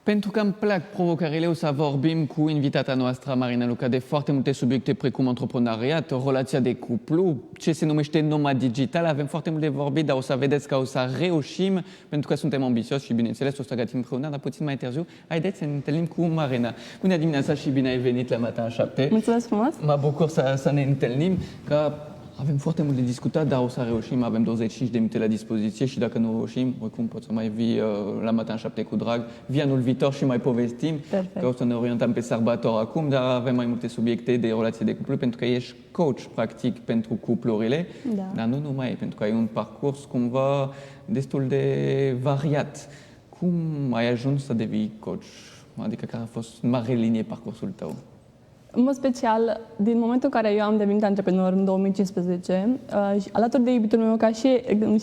Pentru că îmi plac provocările, o să vorbim cu invitata noastră, Marina Luca, de foarte multe subiecte precum antreprenoriat, relația de cuplu, ce se numește nomad digital. Avem foarte multe de vorbit, dar o să vedeți că o să reușim, pentru că suntem ambițioși și, bineînțeles, o să gătim împreună, dar puțin mai târziu. Haideți să ne întâlnim cu Marina. Bună dimineața și bine ai venit la Matin 7. Mulțumesc frumos! Mă bucur să ne întâlnim, că avem foarte mult de discutat, dar o să reușim, avem 25 de minute la dispoziție și dacă nu reușim, oricum poți să mai vii la Matin 7 cu drag, vii anul viitor și mai povestim. Perfect. Că o să ne orientăm pe sărbători acum, dar avem mai multe subiecte de relații de cuplu, pentru că ești coach, practic, pentru cuplurile, dar nu numai, pentru că ai un parcurs cumva destul de variat. Cum ai ajuns să devii coach? Adică care a fost în mare linie parcursul tău? În mod special, din momentul în care eu am devenit antreprenor în 2015, alături de iubitul meu, ca și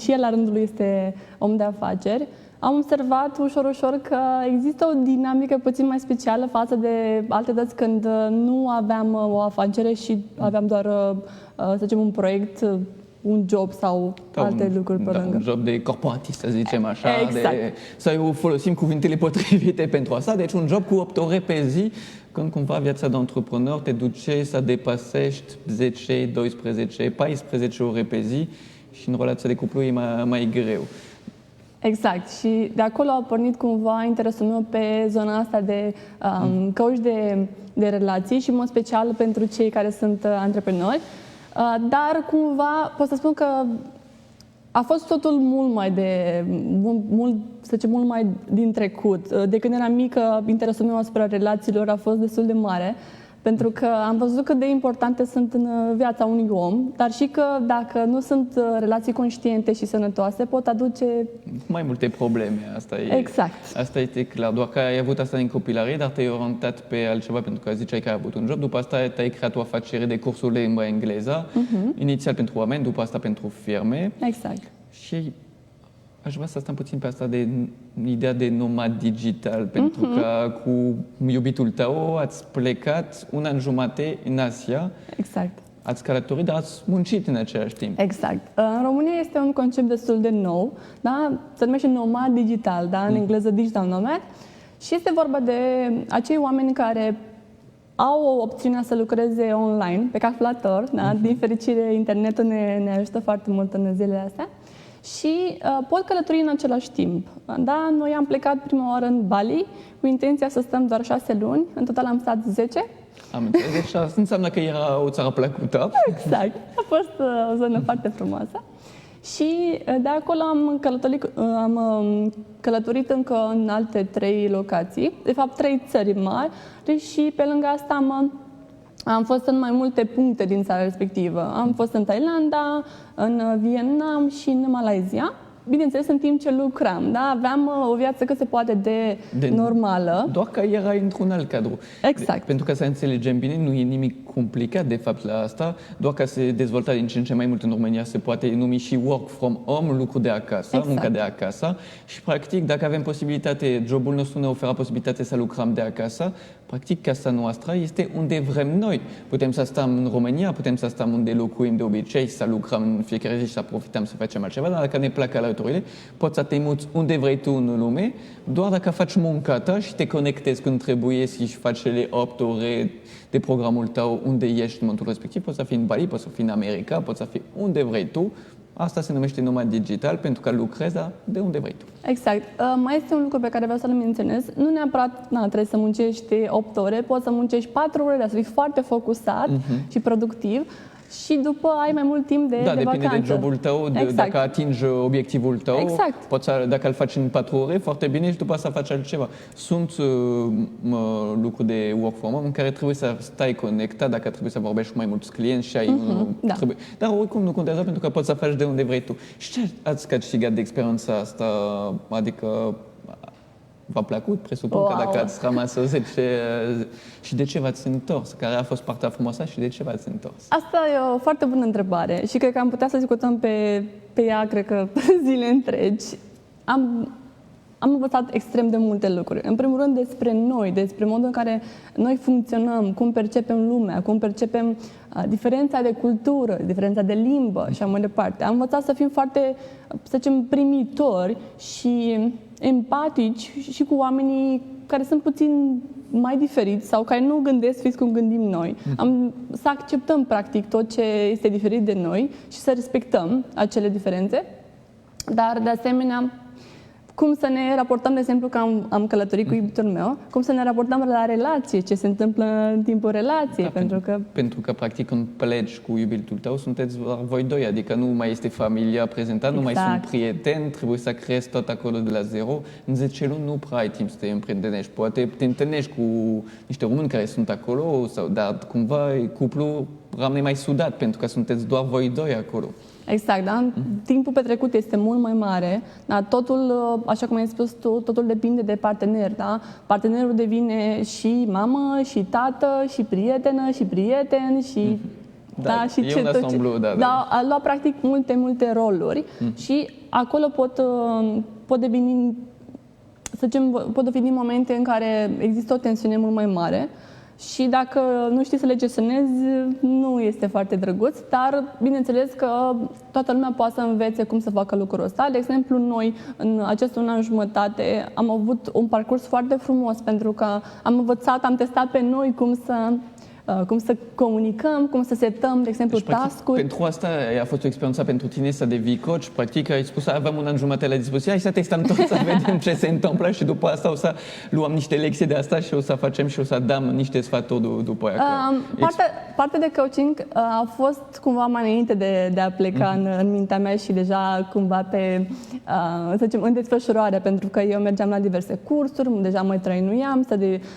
el la rândul lui este om de afaceri, am observat ușor că există o dinamică puțin mai specială față de alte dăți când nu aveam o afacere și aveam doar, să zicem, un proiect, un job sau alte lucruri pe lângă. Un job de corporatist, să zicem așa. Exact. Să folosim cuvintele potrivite pentru asta. Deci un job cu 8 ore pe zi, când cumva viața de antreprenor te duce să depăsești 10, 12, 14 ore pe zi și în relația de cuplu e mai greu. Exact. Și de acolo a pornit cumva interesul meu pe zona asta de coach de relații și în mod special pentru cei care sunt antreprenori. Dar cumva pot să spun că a fost totul mult mai din trecut. De când eram mică, interesul meu asupra relațiilor a fost destul de mare, pentru că am văzut cât de importante sunt în viața unui om, dar și că dacă nu sunt relații conștiente și sănătoase, pot aduce mai multe probleme. Asta este clar. Doar că ai avut asta din copilărie, dar te-ai orientat pe altceva, pentru că ziceai că ai avut un job, după asta te-ai creat o afacere de cursuri de limba engleză, inițial pentru oameni, după asta pentru firme. Exact. Și aș vrea să stăm puțin pe asta de ideea de nomad digital, pentru că cu iubitul tău ați plecat un an jumate în Asia. Exact. Ați călătorit, dar ați muncit în același timp. Exact. În România este un concept destul de nou, da? Se numește nomad digital, da? În engleză digital nomad. Și este vorba de acei oameni care au opțiunea să lucreze online, pe calculator, da? Din fericire, internetul ne ajută foarte mult în zilele astea. Și pot călători în același timp. Da? Noi am plecat prima oară în Bali cu intenția să stăm doar 6 luni. În total am stat 10. Am înțeles. Deci asta înseamnă că era o țară plăcută. Exact. A fost o zonă foarte frumoasă. Și de acolo am călătorit încă în alte 3 locații. De fapt, 3 țări mari. Și pe lângă asta am fost în mai multe puncte din țara respectivă. Am fost în Thailanda, în Vietnam și în Malaysia. Bineînțeles, în timp ce lucram, da? Aveam o viață cât se poate de normală. Doar că era într-un alt cadru. Exact. Pentru că să înțelegem bine, nu e nimic complicat de fapt la asta, doar că se dezvolta din ce în ce mai mult în România, se poate numi și work from home, lucru de acasă, muncă de acasă. Și practic, dacă avem posibilitate, jobul nostru ne oferă posibilitate să lucrăm de acasă, practic casa noastră este unde vrem noi. Putem să stăm în România, putem să stăm unde locuim de obicei, să lucrăm în fiecare zi și să profităm să facem altceva, dar dacă ne plac călătorile, poți să te muți unde vrei tu în lume, doar dacă faci munca ta și te conectezi când trebuie și faci cele 8 ore de programul tău unde ești în momentul respectiv. Poți să fii în Bali, poți să fii în America, poți să fii unde vrei tu. Asta se numește nomad digital, pentru că lucrezi de unde vrei tu. Exact. Mai este un lucru pe care vreau să-l menționez. Nu neapărat trebuie să muncești 8 ore, poți să muncești 4 ore, dar să fii foarte focusat și productiv. Și după ai mai mult timp de vacanță. Depinde de jobul tău, dacă atingi obiectivul tău. Exact. Poți, dacă îl faci în 4 ore, foarte bine, și după asta faci altceva. Sunt lucruri de work from home în care trebuie să stai conectat, dacă trebuie să vorbești cu mai mulți clienți și ai trebuie. Dar oricum nu contează, pentru că poți să faci de unde vrei tu. Și ce ați câștigat de experiența asta? Adică v-a plăcut? Presupun că dacă ați rămas 10 și de ce v-ați întors? Care a fost partea frumoasă și de ce v-ați întors? Asta e o foarte bună întrebare și cred că am putea să discutăm pe ea, cred că, zile întregi. Am învățat extrem de multe lucruri. În primul rând despre noi, despre modul în care noi funcționăm, cum percepem lumea, cum percepem diferența de cultură, diferența de limbă și așa mai departe. Am învățat să fim foarte, să zicem, primitori și empatici și cu oamenii care sunt puțin mai diferiți sau care nu gândesc fix cum gândim noi. Să acceptăm, practic, tot ce este diferit de noi și să respectăm acele diferențe, dar, de asemenea, cum să ne raportăm, de exemplu, că am călătorit cu iubitul meu, cum să ne raportăm la relație, ce se întâmplă în timpul relației, pentru că, practic, când pleci cu iubitul tău, sunteți voi doi, adică nu mai este familia prezentă, nu mai sunt prieteni, trebuie să creezi tot acolo de la zero. În 10 luni nu prea ai timp să te împrietenești. Poate te întâlnești cu niște români care sunt acolo, dar cumva cuplul rămâne mai sudat, pentru că sunteți doar voi doi acolo. Exact, da? Timpul petrecut este mult mai mare, dar totul, așa cum ai spus tu, totul depinde de partener, da? Partenerul devine și mamă, și tată, și prietenă, și prieten, și... Da, și e un asamblu, da. A luat practic multe roluri și acolo pot deveni, să zicem, pot deveni momente în care există o tensiune mult mai mare. Și dacă nu știi să le gestionezi, nu este foarte drăguț, dar bineînțeles că toată lumea poate să învețe cum să facă lucrul ăsta. De exemplu, noi, în acest un an jumătate, am avut un parcurs foarte frumos, pentru că am învățat, am testat pe noi cum să comunicăm, cum să setăm, de exemplu, task-uri. Pentru asta a fost o experiență pentru tine să devii coach. Practic, ai spus, avem un an jumătate la dispoziție, hai să testăm tot, să vedem ce se întâmplă și după asta o să luăm niște lecții de asta și o să facem și o să dăm niște sfaturi după aia. Partea de coaching a fost cumva mai înainte de a pleca în mintea mea și deja cumva să zicem, în desfășurare, pentru că eu mergeam la diverse cursuri, deja mă trăinuiam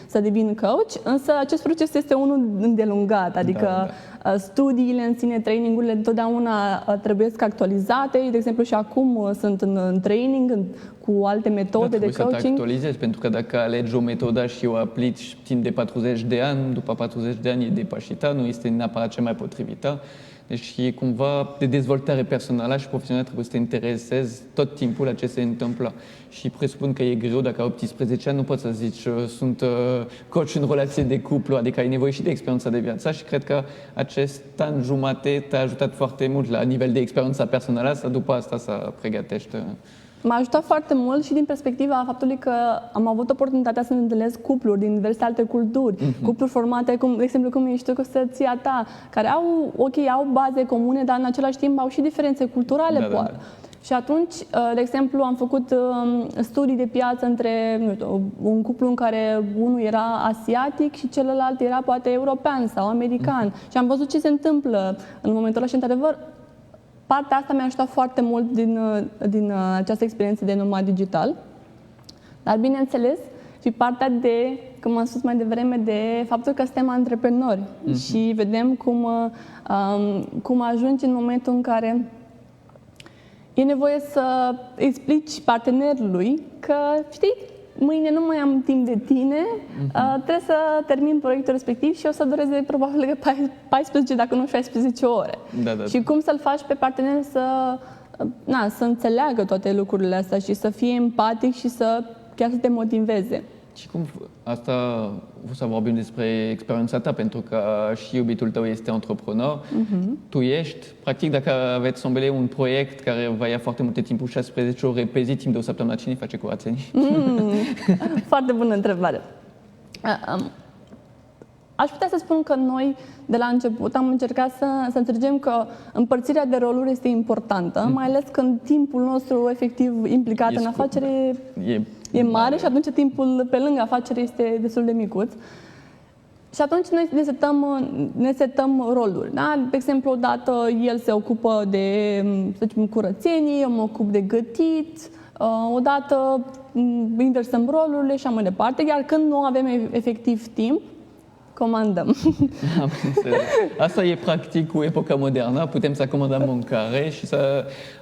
să devin coach, însă acest proces este unul îndelungat, adică studiile în sine, trainingurile întotdeauna trebuie să actualizate. De exemplu, și acum sunt în training cu alte metode de coaching. Să te actualizezi, pentru că dacă alegi o metodă și o aplici timp de 40 de ani, după 40 de ani e depășită, nu este neapărat cea mai potrivită. Deci e cumva de dezvoltare personală și profesională, trebuie să te interesezi tot timpul la ce se întâmplă. Și presupun că e greu, dacă ai 18 ani, nu poți să zici sunt coach în relație de cuplu, adică ai nevoie și de experiența de viață și cred că acest an jumate te-a ajutat foarte mult la nivel de experiența personală, să după asta să pregătești. M-a ajutat foarte mult și din perspectiva faptului că am avut oportunitatea să întâlnesc cupluri din diverse alte culturi, cupluri formate, de exemplu, cum ești tu cu soția ta, care au baze comune, dar în același timp au și diferențe culturale. Da. Și atunci, de exemplu, am făcut studii de piață între un cuplu în care unul era asiatic și celălalt era poate european sau american. Și am văzut ce se întâmplă în momentul ăla și, într-adevăr, partea asta mi-a ajutat foarte mult din această experiență de nomad digital. Dar, bineînțeles, și partea de, cum am spus mai devreme, de faptul că suntem antreprenori și vedem cum ajungi în momentul în care e nevoie să explici partenerului că, știi, mâine nu mai am timp de tine, trebuie să termin proiectul respectiv și o să dureze probabil 14, dacă nu 16 ore. Da. Și cum să-l faci pe partener să înțeleagă toate lucrurile astea și să fie empatic și chiar să te motiveze. Și cum asta o să vorbim despre experiența ta, pentru că și iubitul tău este antreprenor. Tu ești, practic, dacă aveți să îmbele un proiect care va ia foarte multe timp, 16 ore pe zi, timp de o săptămână, cine face curățenii? Foarte bună întrebare. Aș putea să spun că noi, de la început, am încercat să înțelegem că împărțirea de roluri este importantă, mai ales când timpul nostru efectiv implicat în afacere e mare și atunci timpul pe lângă afacere este destul de micuț. Și atunci noi ne setăm roluri. Da? De exemplu, odată el se ocupă de, să zicem, curățenie, eu mă ocup de gătit, odată inversăm rolurile și așa mai departe, iar când nu avem efectiv timp, comandăm. Am înțeles. Asta e practic cu epoca modernă, putem să comandăm mâncare și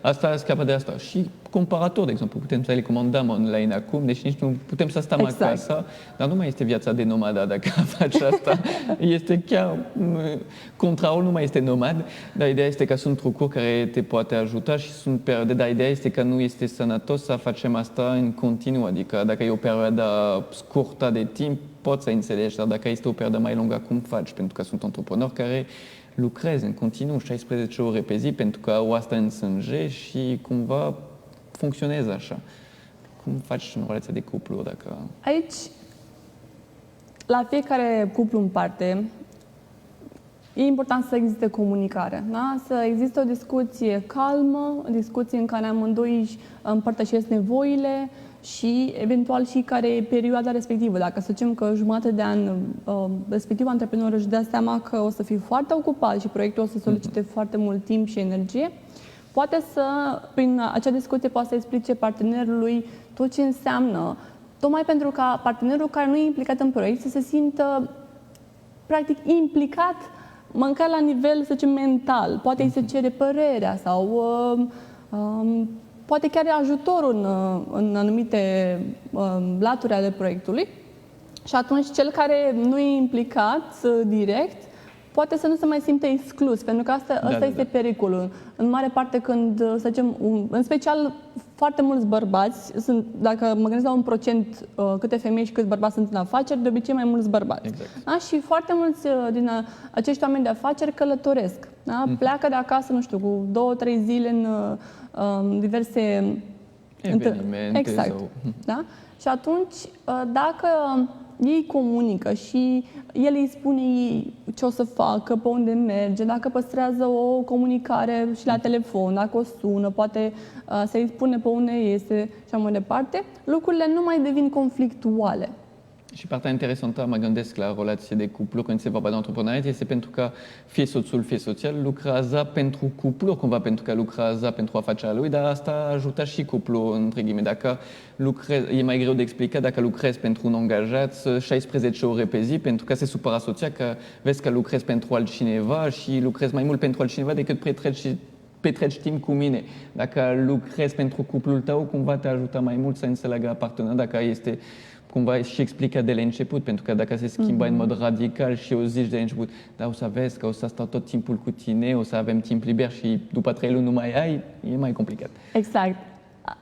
asta scapă de asta. Și comparator, de exemplu, putem să le comandăm online acum, deci nici nu putem să stăm acasă, dar nu mai este viața de nomada dacă faci asta. Este chiar contraul, nu mai este nomad, dar ideea este că sunt trucuri care te poate ajuta și sunt perioade, dar ideea este că nu este sănătos să facem asta în continuu, adică dacă e o perioadă scurtă de timp, poți să înțelegi, dar dacă este o perioadă mai lungă, cum faci? Pentru că sunt antreprenori care lucrez în continuu 16 ore pe zi pentru că au asta în sânge și cumva funcționează așa. cum faci în relația de cuplu? Dacă... Aici, la fiecare cuplu în parte, e important să existe comunicare, da? Să existe o discuție calmă, o discuție în care amândoi își împărtășesc nevoile și eventual și care e perioada respectivă. Dacă să zicem că jumătate de an respectiv antreprenorul își dă seama că o să fie foarte ocupat și proiectul o să solicite foarte mult timp și energie, poate să, prin acea discuție, poate să explice partenerului tot ce înseamnă, tocmai pentru ca partenerul care nu e implicat în proiect să se simtă practic implicat măcar la nivel, să zicem, mental. Poate îi se cere părerea sau poate chiar ajutorul în anumite laturi ale proiectului. Și atunci cel care nu e implicat direct poate să nu se mai simte exclus, pentru că asta este pericolul. În mare parte când, să zicem, în special foarte mulți bărbați, dacă mă gândesc la un procent câte femei și câți bărbați sunt în afaceri, de obicei mai mulți bărbați. Exact. Da? Și foarte mulți din acești oameni de afaceri călătoresc. Da? Pleacă de acasă, nu știu, cu 2-3 zile în diverse evenimente. Exact. Sau... Da? Și atunci, dacă ei comunică și el îi spune ei ce o să facă, pe unde merge, dacă păstrează o comunicare și la telefon, dacă o sună, poate să-i spune pe unde este și așa mai departe, lucrurile nu mai devin conflictuale. Și partea interesantă, mă gândesc la relație de cuplu când se vorba de antreprenoriat, este pentru că fie soțul, fie soția lucrează pentru cuplu, cumva pentru că lucrează pentru afacerea lui, dar asta ajută și cuplu, între ghime. Dacă e mai greu de explicat dacă lucrezi pentru un angajat 16 ore pe zi, pentru că se supăra soția că vezi că lucrezi pentru altcineva și lucrezi mai mult pentru altcineva decât petreci timp cu mine. Dacă lucrezi pentru cuplul tău, cumva te ajută mai mult să înțeleagă partenerul, dacă este cumva și explica de la început, pentru că dacă se schimbă în mod radical și o zici de la început, dar o să vezi că o să stau tot timpul cu tine, o să avem timp liber și după 3 luni nu mai ai, e mai complicat. Exact.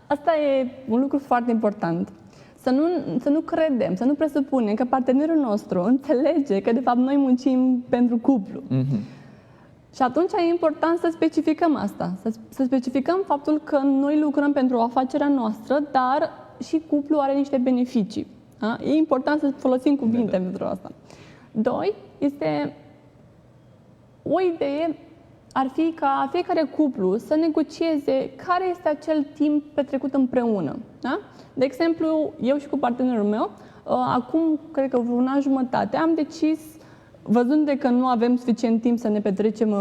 Asta e un lucru foarte important. Să nu credem, să nu presupunem că partenerul nostru înțelege că de fapt noi muncim pentru cuplu. Și atunci e important să specificăm asta, să specificăm faptul că noi lucrăm pentru afacerea noastră, dar și cuplul are niște beneficii. Da? E important să folosim cuvinte pentru asta. 2. Este o idee, ar fi ca fiecare cuplu să negocieze care este acel timp petrecut împreună. Da? De exemplu, eu și cu partenerul meu, acum, cred că vreo un an jumătate, am decis, văzând de că nu avem suficient timp să ne petrecem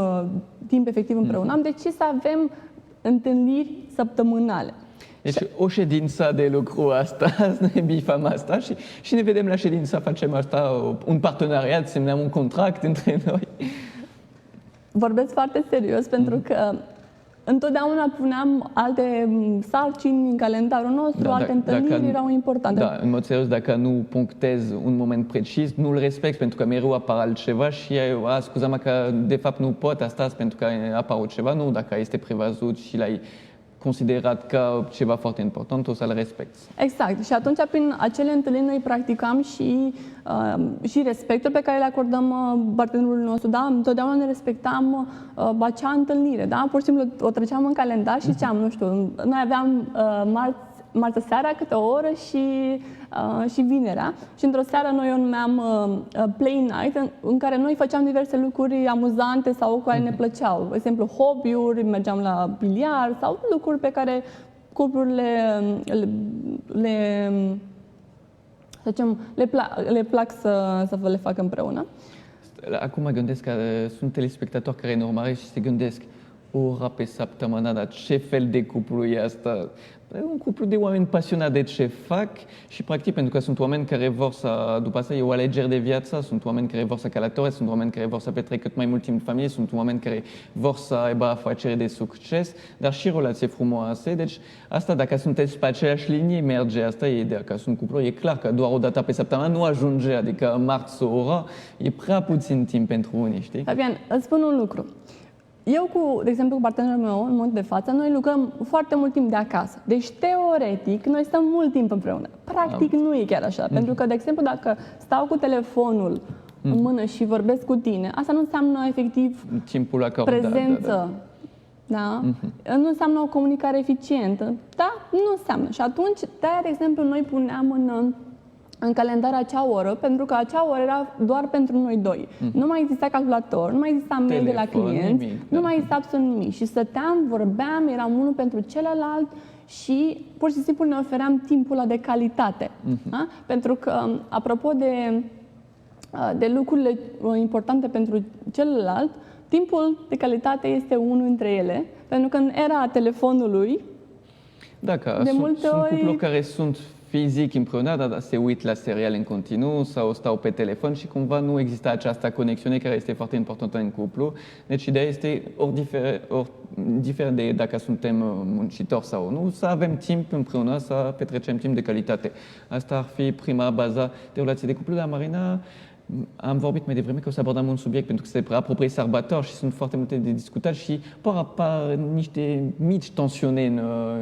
timp efectiv împreună, am decis să avem întâlniri săptămânale. Deci o ședință de lucru asta, ne bifăm asta și ne vedem la ședință, facem asta, un parteneriat, semnăm un contract între noi. Vorbesc foarte serios pentru că întotdeauna puneam alte sarcini în calendarul nostru, alte întâlniri erau importante. Da, în mod serios, dacă nu punctezi un moment precis, nu-l respecti pentru că mereu apar altceva și scuza-mă că de fapt nu pot asta pentru că apar ceva, nu, dacă este prevăzut și l-ai considerat ca ceva foarte important, o să-l respecti. Exact. Și atunci, prin acele întâlniri, noi practicam și respectul pe care le acordăm partenerului nostru. Da? Întotdeauna ne respectam acea întâlnire. Da? Pur și simplu o treceam în calendar și ziceam, nu știu, noi aveam marțea seara câte o oră și vinerea. Și într-o seară noi o numeam play night, în care noi făceam diverse lucruri amuzante sau care ne plăceau. De exemplu, hobby-uri, mergeam la biliard sau lucruri pe care cuplurile le plac să le facă împreună. Acum mă gândesc că sunt telespectatori care ne urmăresc și se gândesc o oră pe săptămână, dar ce fel de cuplu e asta? Un cuplu de oameni pasionați de ce fac și practic pentru că sunt oameni care vor să, după asta e o alegere de viață, sunt oameni care vor să călătoresc, sunt oameni care vor să petrecă cât mai mult timp în familie, sunt oameni care vor să aibă afaceri de succes, dar și relații frumoase. Deci asta dacă sunteți pe aceeași linie, merge, asta e ideea, că sunt cuplu, e clar că doar o dată pe săptămână nu ajunge, adică marți o oră, e prea puțin timp pentru unii, știi? Fabian, îți spun un lucru. Eu, de exemplu, cu partenerul meu, în momentul de față, noi lucrăm foarte mult timp de acasă. Deci, teoretic, noi stăm mult timp împreună. Practic, nu e chiar așa. Pentru că, de exemplu, dacă stau cu telefonul în mână și vorbesc cu tine, asta nu înseamnă, efectiv, timpul acordat, prezență. Da? Nu înseamnă o comunicare eficientă. Da? nu înseamnă. Și atunci, de exemplu, noi puneam în calendar acea oră, pentru că acea oră era doar pentru noi doi. Nu mai exista calculator, nu mai exista mail de la clienți, nu mai exista absolut nimic. Și stăteam, vorbeam, eram unul pentru celălalt și pur și simplu ne ofeream timpul ăla de calitate. Da? Pentru că, apropo de lucrurile importante pentru celălalt, timpul de calitate este unul dintre ele, pentru că în era telefonului, de multe ori... Sunt cupluri care sunt fizic împreună, dar se uit la serial în continuu sau stau pe telefon și cumva nu există această conexiune care este foarte importantă în cuplu. Deci ideea este, indiferent de dacă suntem muncitori sau nu, să avem timp împreună, să petrecem timp de calitate. Asta ar fi prima bază de relație de cuplu. Dar Marina, am vorbit mai devreme că o să abordăm un subiect pentru că se apropie sărbători și sunt foarte multe de discutat și apar niște mici tensiune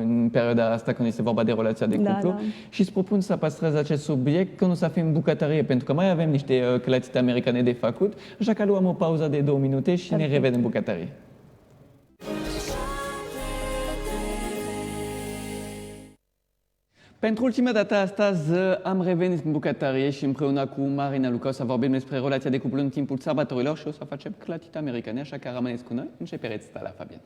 în perioada asta când este vorba de relația de cuplu. Da. Și îți propun să păstrez acest subiect când o să fim în bucătărie, pentru că mai avem niște clătite americane de făcut, așa că luăm o pauză de 2 minute și ne revedem în bucătărie. Pentru ultima dată astăzi am revenit în bucătărie și împreună cu Marina Luca o să vorbim despre relația de cuplu în timpul sărbătorilor și o să facem clătite americane, așa că rămâneți cu noi. Începeți la Fabian.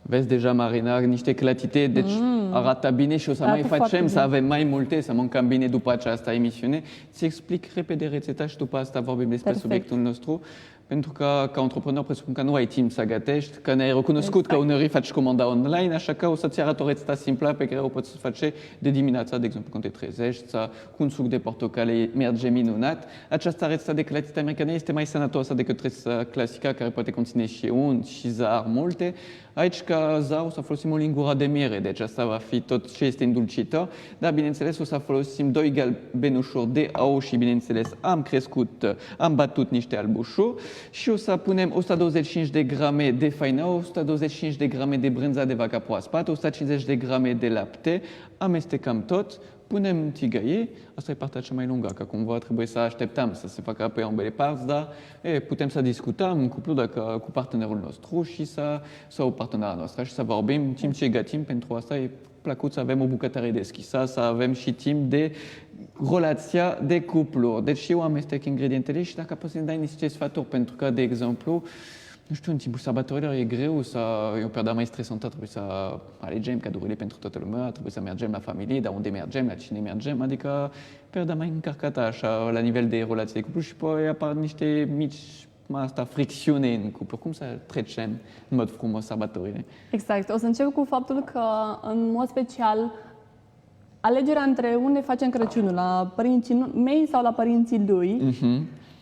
Vezi deja, Marina, niște clătite, deci arată bine și o să mai facem, să avem mai multe, să mâncăm bine după această emisiune. Ți explic repede rețeta și după asta vorbim despre subiectul nostru. Pentru că, ca antreprenor, presupun că nu ai timp să gătești, că ne-ai recunoscut că uneori faci comanda online, așa că o să-ți arăt o rețetă simplă pe care o poți face de dimineața, de exemplu, când te trezești, sau cu un suc de portocale merge minunat. Această rețetă de clătite americane este mai sănătoasă decât rețeta clasică, care poate conține și unt și zahăr multe. Aici, ca zahăr, o să folosim o lingură de miere, deci asta va fi tot ce este îndulcitor, dar, bineînțeles, o să folosim 2 galbenușuri de ou și, bineînțeles, am batut niște albușuri și o să punem 125 de grame de faină, 125 de grame de brânză de vacă proaspătă, 150 de grame de lapte, amestecăm tot, punem tigăie, asta e partea cea mai lungă, că cumva trebuie să așteptăm să se facă pe ambele părți, dar putem să discutăm în cuplu cu partenerul nostru și sau partenera noastră și să vorbim timp ce gătim. Pentru asta e plăcut să avem o bucătărie deschisă, să avem și timp de relația de cuplu. Deci eu amestec ingredientele și dacă poți să-mi dai niște sfaturi, pentru că, de exemplu, nu știu, în timpul sărbătorilor e greu, e o perioadă mai stresantă, trebuie să alegem cadurile pentru toată lumea, trebuie să mergem la familie, dar unde mergem, la cine mergem, adică perioada mai încărcată așa la nivel de relații de cuplu și apoi apar niște mici fricțiune în cuplu. Cum să trecem în mod frumos sărbătorile? Exact. O să încep cu faptul că, în mod special, alegerea între unde facem Crăciunul, la părinții mei sau la părinții lui,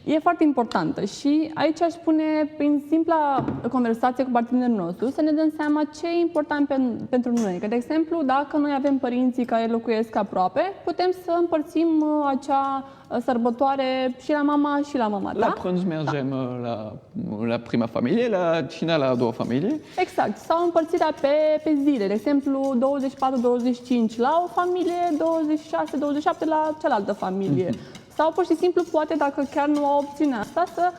e foarte importantă și aici aș spune, prin simpla conversație cu partenerul nostru, să ne dăm seama ce e important pentru noi. Că, de exemplu, dacă noi avem părinții care locuiesc aproape, putem să împărțim acea sărbătoare și la mama și la mama ta. La prânz mergem la prima familie, la cina la a doua familie. Exact. Sau împărțirea pe zile. De exemplu, 24-25 la o familie, 26-27 la cealaltă familie. Sau pur și simplu, poate, dacă chiar nu au opțiunea asta,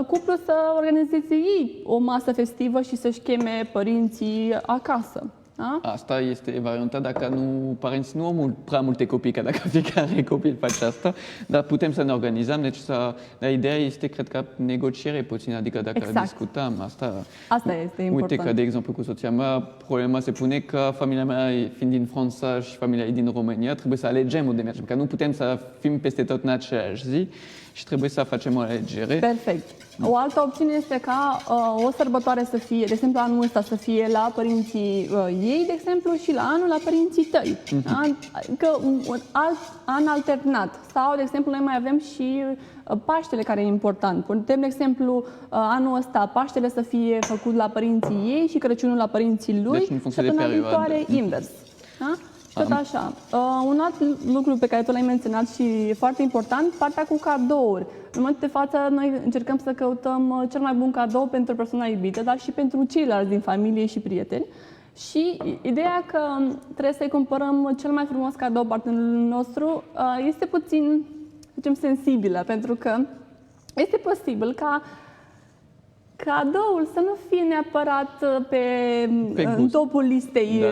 cuplul să organizeze ei o masă festivă și să-și cheme părinții acasă. Da? Asta este varianta dacă părinții nu au prea multe copii, că dacă fiecare copil face asta, dar putem să ne organizăm. Deci ideea este, cred că, negociere puțin, adică dacă discutăm asta este important. Uite că, de exemplu, cu soția mea, problema se pune că familia mea, fiind din Franța și familia ei din România, trebuie să alegem unde mergem, că nu putem să fim peste tot în aceeași zi și trebuie să facem o alegere. Perfect. O altă opțiune este ca o sărbătoare să fie, de exemplu, anul ăsta să fie la părinții ei, de exemplu, și la anul la părinții tăi. Adică un alt an alternat. Sau, de exemplu, noi mai avem și Paștele, care e important. Putem, de exemplu, anul ăsta Paștele să fie făcut la părinții ei și Crăciunul la părinții lui, deci, în funcție de săptămâna viitoare invers. Da? Tot așa. Un alt lucru pe care tu l-ai menționat și e foarte important, partea cu cadouri. În momentul de față, noi încercăm să căutăm cel mai bun cadou pentru persoana iubită, dar și pentru ceilalți din familie și prieteni. Și ideea că trebuie să-i cumpărăm cel mai frumos cadou partenerului nostru este puțin, zicem, sensibilă, pentru că este posibil ca cadoul să nu fie neapărat în gust. topul listei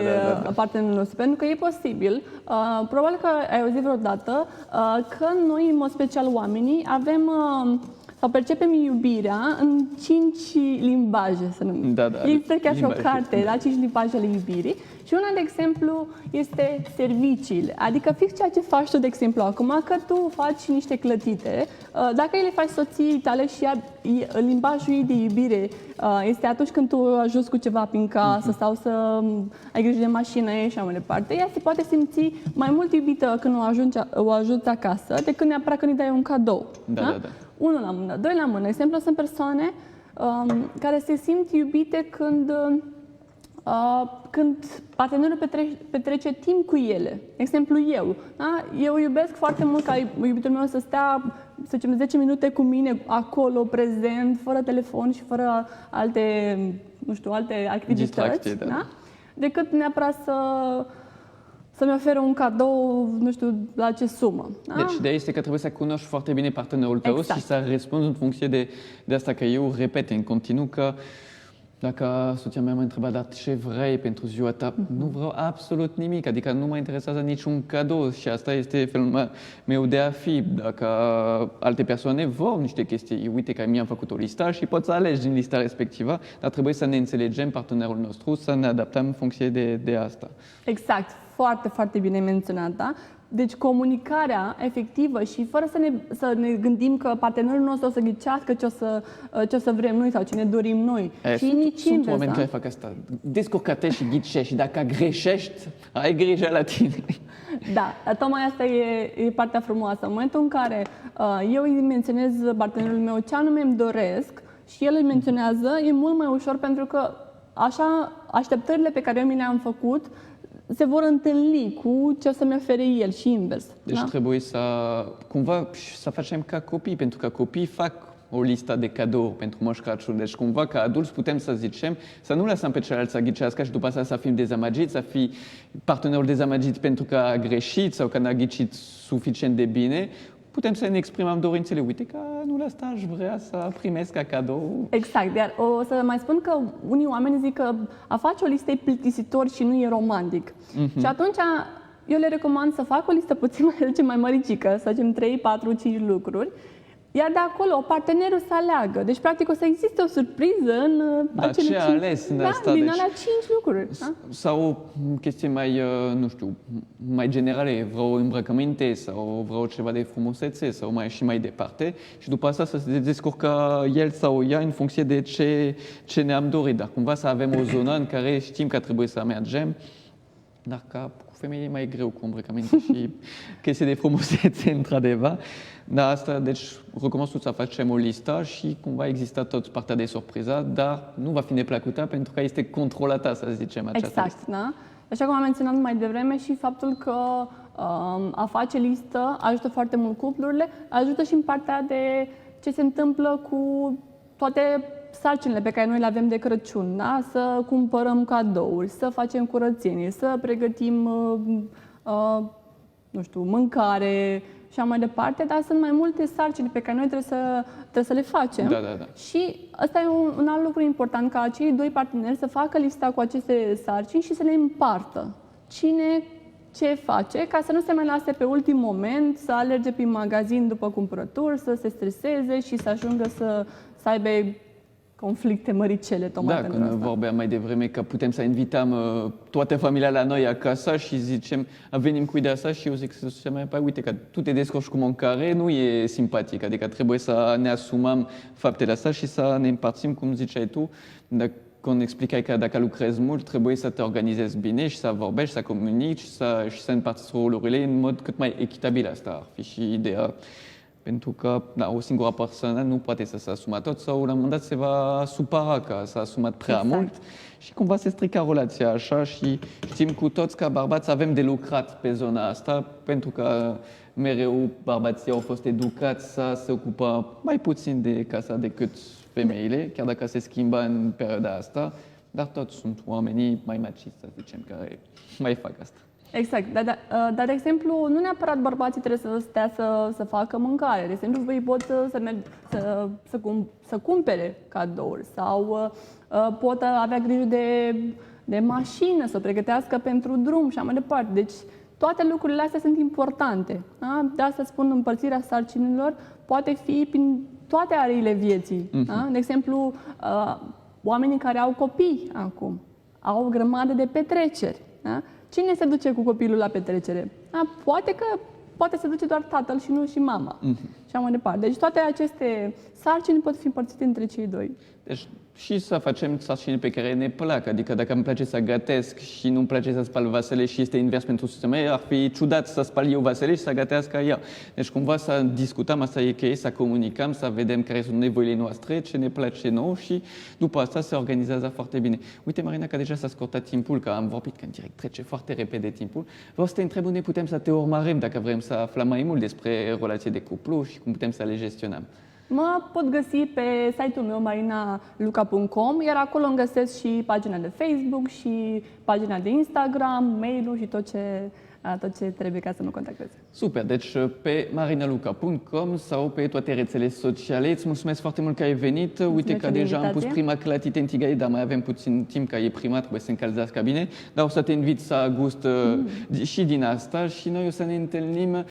Da. partenerului nostru, pentru că e posibil, probabil că ai auzit vreodată, că noi, în mod special oamenii, avem sau percepem iubirea în 5 limbaje, să numim. Da. Există chiar și o Limbaje. carte, da? 5 limbaje ale iubirii. Și una, de exemplu, este serviciile. Adică fix ceea ce faci tu, de exemplu, acum, că tu faci niște clătite, dacă le faci soției tale și limbajul ei de iubire este atunci când tu ajuți cu ceva prin casă sau să ai grijă de mașină și așa mai departe, ea se poate simți mai mult iubită când o ajuți acasă decât neapărat când îi dai un cadou. Da. Unul la mână, doi la mână. De exemplu, sunt persoane care se simt iubite când partenerul petrece timp cu ele. De exemplu, eu. Da? Eu iubesc foarte mult ca iubitul meu să stea, să zicem, 10 minute cu mine acolo, prezent, fără telefon și fără alte, alte activități. Distracții, da. Decât neapărat să-mi oferă un cadou, la ce sumă. Da? Deci ideea este că trebuie să cunoști foarte bine partenerul tău Exact. și să răspunzi în funcție de asta, că eu repet în continuu că dacă soția mea mă întreba, dar ce vrei pentru ziua ta? Nu vreau absolut nimic, adică nu mă interesează niciun cadou și asta este felul meu de a fi. Dacă alte persoane vor niște chestii, uite că mi-am făcut o listă și poți să alegi din lista respectivă, dar trebuie să ne înțelegem partenerul nostru, să ne adaptăm în funcție de asta. Exact, foarte, foarte bine menționat, da? Deci comunicarea efectivă și fără să ne gândim că partenerul nostru o să ghicească ce o să vrem noi sau ce ne dorim noi. Și nici sunt invers, oameni da? care fac asta. Descurcă-te și ghicești și dacă greșești, ai grijă la tine. Da, tocmai asta e partea frumoasă. În momentul în care eu îi menționez partenerul meu ce anume îmi doresc și el îi menționează, e mult mai ușor pentru că așa așteptările pe care eu mi le-am făcut se vor întâlni cu ce o să-mi ofere el și invers. Deci trebuie să cumva să facem ca copii, pentru că copiii fac o listă de cadouri pentru Moș Crăciun. Deci cumva ca adulți putem să zicem, să nu lăsăm pe celălalt să ghicească și după asta să fim dezamăgiți, să fii partenerul dezamăgit pentru că a greșit sau că n-a ghicit suficient de bine. Putem să ne exprimăm dorințele. Uite că anul ăsta aș vrea să primesc ca cadou. Exact, iar o să mai spun că unii oameni zic că a face o listă e plictisitor și nu e romantic. Și atunci eu le recomand să facă o listă puțin mai măricică, să zicem 3, 4, 5 lucruri, iar de acolo partenerul să aleagă. Deci, practic, o să existe o surpriză în acele 5, ales în asta, din deci, alea 5 lucruri. Da? Sau o chestie mai, nu știu, mai generale, vreo îmbrăcăminte sau vreo ceva de frumusețe sau mai departe. Și după asta să se descurcă el sau ea în funcție de ce ne-am dorit. Dar cumva să avem o zonă în care știm că trebuie să mergem. Dar ca cu femeie e mai greu cu îmbrăcăminte și chestii de frumusețe, într-adevăr. Dar asta, deci, recomand să facem o listă și cumva există tot partea de surpriză, dar nu va fi neplăcută pentru că este controlată, să zicem, această listă. Exact, da? Așa cum am menționat mai devreme și faptul că a face listă ajută foarte mult cuplurile, ajută și în partea de ce se întâmplă cu toate sarcinile pe care noi le avem de Crăciun, da? Să cumpărăm cadouri, să facem curățenie, să pregătim, mâncare și așa mai departe, dar sunt mai multe sarcini pe care noi trebuie să le facem. Da. Și ăsta e un alt lucru important, ca cei doi parteneri să facă lista cu aceste sarcini și să le împartă. Cine ce face, ca să nu se mai lase pe ultim moment, să alerge prin magazin după cumpărături, să se streseze și să ajungă să aibă conflicte măricele tocmai pentru când asta. vorbeam mai devreme că putem să invităm toată familia la noi acasă și zicem, venim cu ideea asta și eu zic să mai uite că tu te descurci cu mâncare, nu e simpatic, adică trebuie să ne asumăm faptele astea și să ne împărțim, cum ziceai tu, când explicai că dacă lucrezi mult, trebuie să te organizezi bine și să vorbești, să comunici și să împarți rolurile în mod cât mai echitabil. Asta ar fi și ideea. Pentru că o singură persoană nu poate să se asume tot sau la un moment dat se va supăra că s-a asumat prea mult și cumva se strică relația așa și știm cu toți că bărbați avem de lucrat pe zona asta pentru că mereu bărbații au fost educați să se ocupă mai puțin de casa decât femeile, chiar dacă se schimbă în perioada asta. Dar toți sunt oamenii mai maciți, să zicem, care mai fac asta. Exact, dar de exemplu, nu neapărat bărbații trebuie să stea să facă mâncare. De exemplu, voi pot să cumpere cadouri sau pot avea grijă de mașină, să o pregătească pentru drum și așa mai departe. Deci, toate lucrurile astea sunt importante. Da? De asta spun, împărțirea sarcinilor poate fi prin toate areile vieții. Da? De exemplu, oamenii care au copii acum au o grămadă de petreceri. Da? Cine se duce cu copilul la petrecere? Poate se duce doar tatăl și nu și mama. Și așa mai departe. Deci toate aceste sarcini pot fi împărțite între cei doi. Deci și să facem sarcini pe care ne plac. Adică dacă îmi place să gătesc și nu-mi place să spăl vasele și este invers pentru soția mea, ar fi ciudat să spăl eu vasele și să gătească ea. Deci cumva să discutăm, asta e cheie, să comunicăm, să vedem care sunt nevoile noastre, ce ne place nou și după asta se organizează foarte bine. Uite, Marina, că deja s-a scurtat timpul, că am vorbit, că în direct trece foarte repede timpul. Vreau să te întreb unde putem să te urmărim dacă vrem să aflăm mai mult despre relații de cuplu și cum putem să le gestionăm. Mă pot găsi pe site-ul meu marinaluca.com, iar acolo îmi găsesc și pagina de Facebook și pagina de Instagram, mail-ul și tot ce trebuie ca să mă contacteze. Super, deci pe marinaluca.com sau pe toate rețelele sociale. Îți mulțumesc foarte mult că ai venit. Uite că deja am pus prima clătite în tigaie, dar mai avem puțin timp, că e prima, trebuie să încălzească bine. Dar o să te invit să gust și din asta și noi o să ne întâlnim